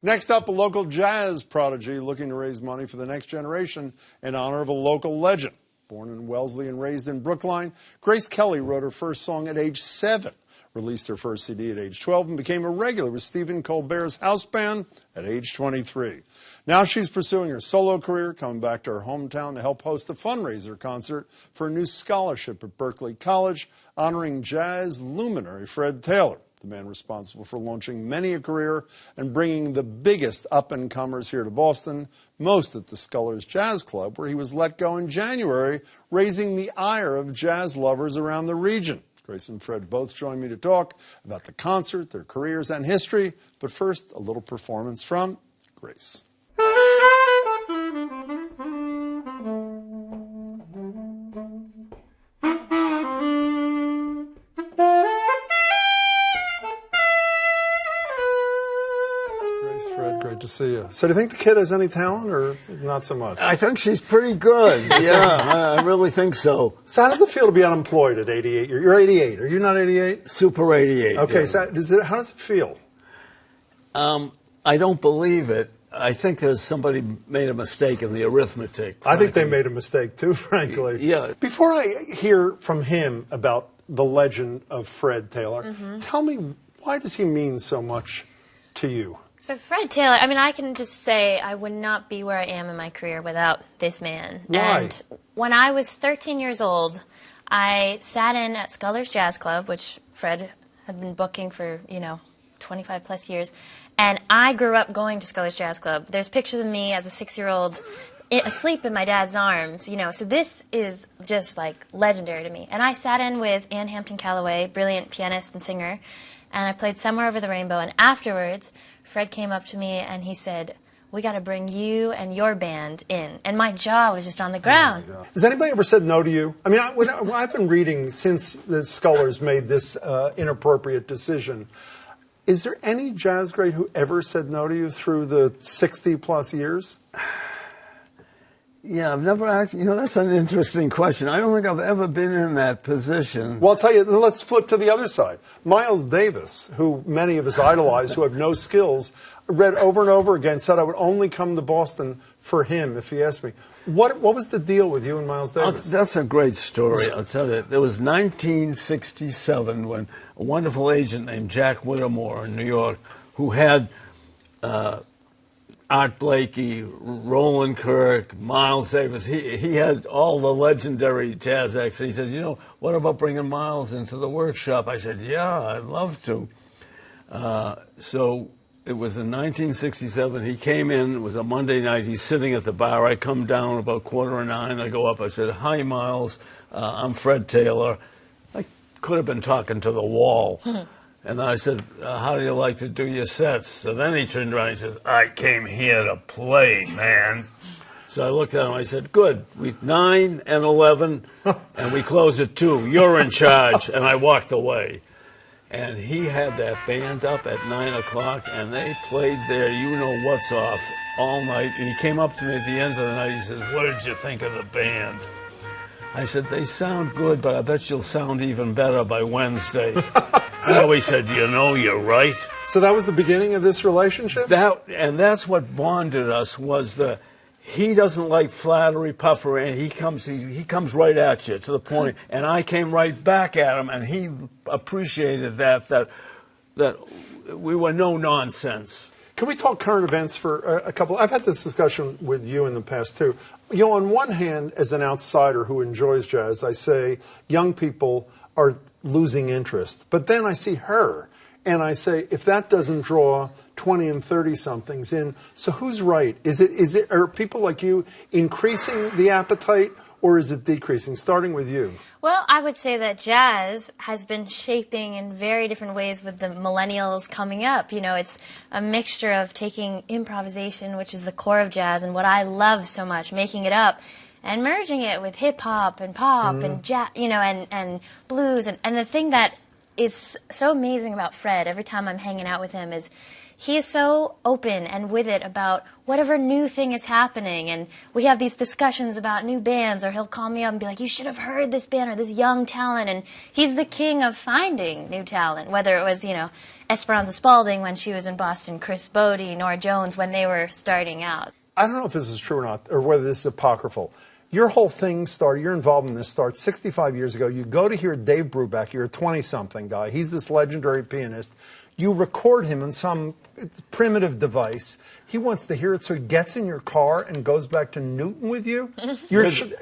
Next up, a local jazz prodigy looking to raise money for the next generation in honor of a local legend. Born in Wellesley and raised in Brookline, Grace Kelly wrote her first song at age 7, released her first CD at age 12, and became a regular with Stephen Colbert's house band at age 23. Now she's pursuing her solo career, coming back to her hometown to help host a fundraiser concert for a new scholarship at Berklee College, honoring jazz luminary Fred Taylor, the man responsible for launching many a career and bringing the biggest up-and-comers here to Boston, most at the Scullers Jazz Club, where he was let go in January, raising the ire of jazz lovers around the region. Grace and Fred both joined me to talk about the concert, their careers, and history. But first, a little performance from Grace. Fred, great to see you. So do you think the kid has any talent or not so much? I think she's pretty good. Yeah, I really think so. So how does it feel to be unemployed at 88? You're 88. Are you not 88? Super 88. Okay, yeah. So how does it feel? I don't believe it. I think there's somebody made a mistake in the arithmetic. Frankly. I think they made a mistake too, frankly. Yeah. Before I hear from him about the legend of Fred Taylor, tell me, why does he mean so much to you? So Fred Taylor, I mean, I can just say I would not be where I am in my career without this man. Why? And when I was 13 years old, I sat in at Scullers Jazz Club, which Fred had been booking for, 25 plus years. And I grew up going to Scullers Jazz Club. There's pictures of me as a 6-year-old asleep in my dad's arms, so this is just like legendary to me. And I sat in with Ann Hampton Callaway, brilliant pianist and singer, and I played Somewhere Over the Rainbow. And afterwards, Fred came up to me and he said, "We got to bring you and your band in." And my jaw was just on the ground. Oh, has anybody ever said no to you? I mean, I've been reading since the Scullers made this inappropriate decision. Is there any jazz great who ever said no to you through the 60-plus years? Yeah, I've never actually, that's an interesting question. I don't think I've ever been in that position. Well, I'll tell you, let's flip to the other side. Miles Davis, who many of us idolize, who have no skills, read over and over again, said I would only come to Boston for him if he asked me. What was the deal with you and Miles Davis? That's a great story, I'll tell you. There was 1967 when a wonderful agent named Jack Whittemore in New York, who had Art Blakey, Roland Kirk, Miles Davis. He had all the legendary jazz acts. He said, what about bringing Miles into the workshop? I said, yeah, I'd love to. So it was in 1967. He came in. It was a Monday night. He's sitting at the bar. I come down about 8:45. I go up. I said, "Hi, Miles. I'm Fred Taylor." I could have been talking to the wall. And I said, "How do you like to do your sets?" So then he turned around and he says, "I came here to play, man." So I looked at him. I said, "Good. 9 and 11, and we close at 2. You're in charge." And I walked away. And he had that band up at 9 o'clock, and they played their you-know-what's off all night. And he came up to me at the end of the night. He says, "What did you think of the band?" I said, "They sound good, but I bet you'll sound even better by Wednesday." He said, "You're right." So that was the beginning of this relationship? That's what bonded us, was he doesn't like flattery, puffery, and he comes right at you to the point. And I came right back at him, and he appreciated that we were no nonsense. Can we talk current events for a couple? I've had this discussion with you in the past, too. On one hand, as an outsider who enjoys jazz, I say young people are losing interest. But then I see her, and I say, if that doesn't draw 20 and 30-somethings in, so who's right? Are people like you increasing the appetite, or is it decreasing? Starting with you. Well, I would say that jazz has been shaping in very different ways with the millennials coming up. It's a mixture of taking improvisation, which is the core of jazz, and what I love so much, making it up, and merging it with hip-hop and pop and jazz, and blues. And the thing that is so amazing about Fred, every time I'm hanging out with him, is he is so open and with it about whatever new thing is happening. And we have these discussions about new bands, or he'll call me up and be like, you should have heard this band or this young talent. And he's the king of finding new talent, whether it was, Esperanza Spalding when she was in Boston, Chris Bodie, Nora Jones when they were starting out. I don't know if this is true or not, or whether this is apocryphal. Your whole thing started, your involvement in this starts 65 years ago. You go to hear Dave Brubeck, you're a 20-something guy. He's this legendary pianist. You record him on some primitive device. He wants to hear it, so he gets in your car and goes back to Newton with you?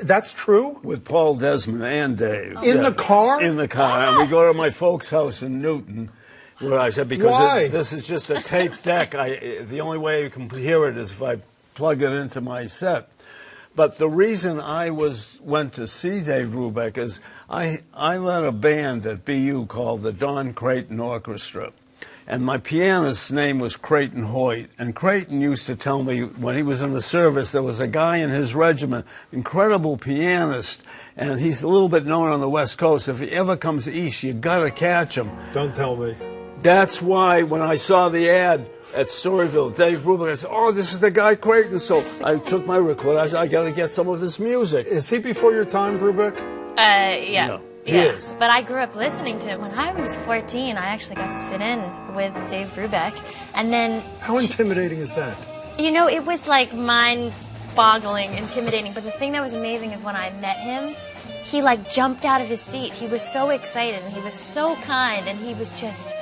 That's true? With Paul Desmond and Dave. In the car? In the car. And we go to my folks' house in Newton, where I said, because this is just a tape deck. The only way you can hear it is if I plug it into my set. But the reason I went to see Dave Brubeck is I led a band at BU called the Don Creighton Orchestra. And my pianist's name was Creighton Hoyt. And Creighton used to tell me when he was in the service, there was a guy in his regiment, incredible pianist, and he's a little bit known on the West Coast. If he ever comes east, you got to catch him. Don't tell me. That's why when I saw the ad at Storyville, Dave Brubeck, I said, oh, this is the guy Creighton. So I took my recorder. I said, I got to get some of his music. Is he before your time, Brubeck? Yeah. No. He is. But I grew up listening to him. When I was 14, I actually got to sit in with Dave Brubeck. And then... How intimidating is that? It was like mind-boggling, intimidating. But the thing that was amazing is when I met him, he jumped out of his seat. He was so excited and he was so kind and he was just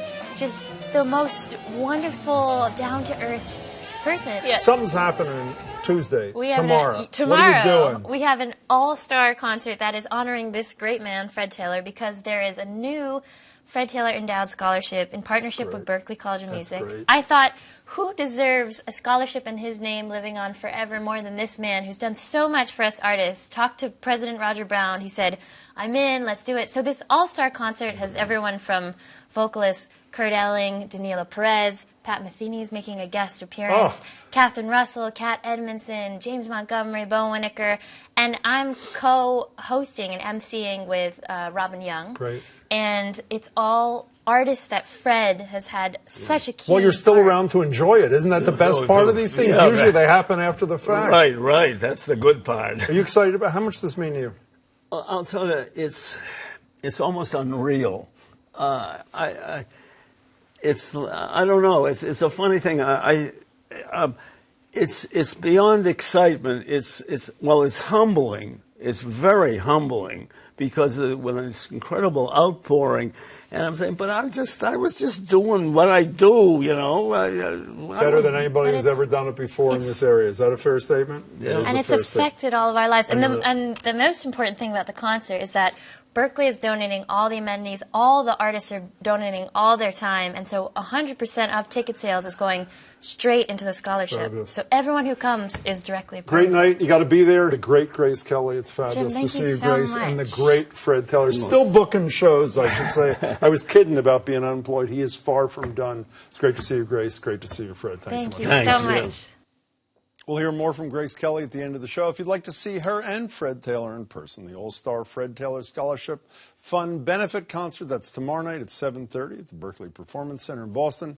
the most wonderful, down-to-earth person. Yeah. Something's happening Tuesday, tomorrow. Tomorrow, what are you doing? we have an all-star concert that is honoring this great man, Fred Taylor, because there is a new Fred Taylor Endowed Scholarship in partnership with Berklee College of Music. Great. I thought, who deserves a scholarship in his name living on forever more than this man who's done so much for us artists? Talked to President Roger Brown. He said, I'm in, let's do it. So this all-star concert has everyone from vocalists Kurt Elling, Danilo Perez, Pat Metheny's making a guest appearance, Catherine Russell, Kat Edmondson, James Montgomery, Bo Winokur, and I'm co-hosting and emceeing with Robin Young. Great. And it's all artists that Fred has had such a key Well, you're still part. around to enjoy it. Isn't that the best part of these things? Yeah, Usually they happen after the fact. Right. That's the good part. Are you excited about how much does this mean to you? I'll tell you, it's almost unreal. I don't know. It's a funny thing. It's beyond excitement. It's humbling. It's very humbling because with this incredible outpouring. And I'm saying, but I was just doing what I do, Better than anybody who's ever done it before in this area. Is that a fair statement? Yeah. And it's affected all of our lives. And the most important thing about the concert is that Berklee is donating all the amenities. All the artists are donating all their time. And so 100% of ticket sales is going straight into the scholarship. So everyone who comes is directly Great night. You got to be there. The great Grace Kelly. It's fabulous Jim, to see you you, so Grace. much. And the great Fred Taylor. Still booking shows, I should say. I was kidding about being unemployed. He is far from done. It's great to see you, Grace. Great to see you, Fred. Thanks so much. Thank you so much. We'll hear more from Grace Kelly at the end of the show. If you'd like to see her and Fred Taylor in person, the All-Star Fred Taylor Scholarship Fund Benefit Concert, that's tomorrow night at 7:30 at the Berklee Performance Center in Boston.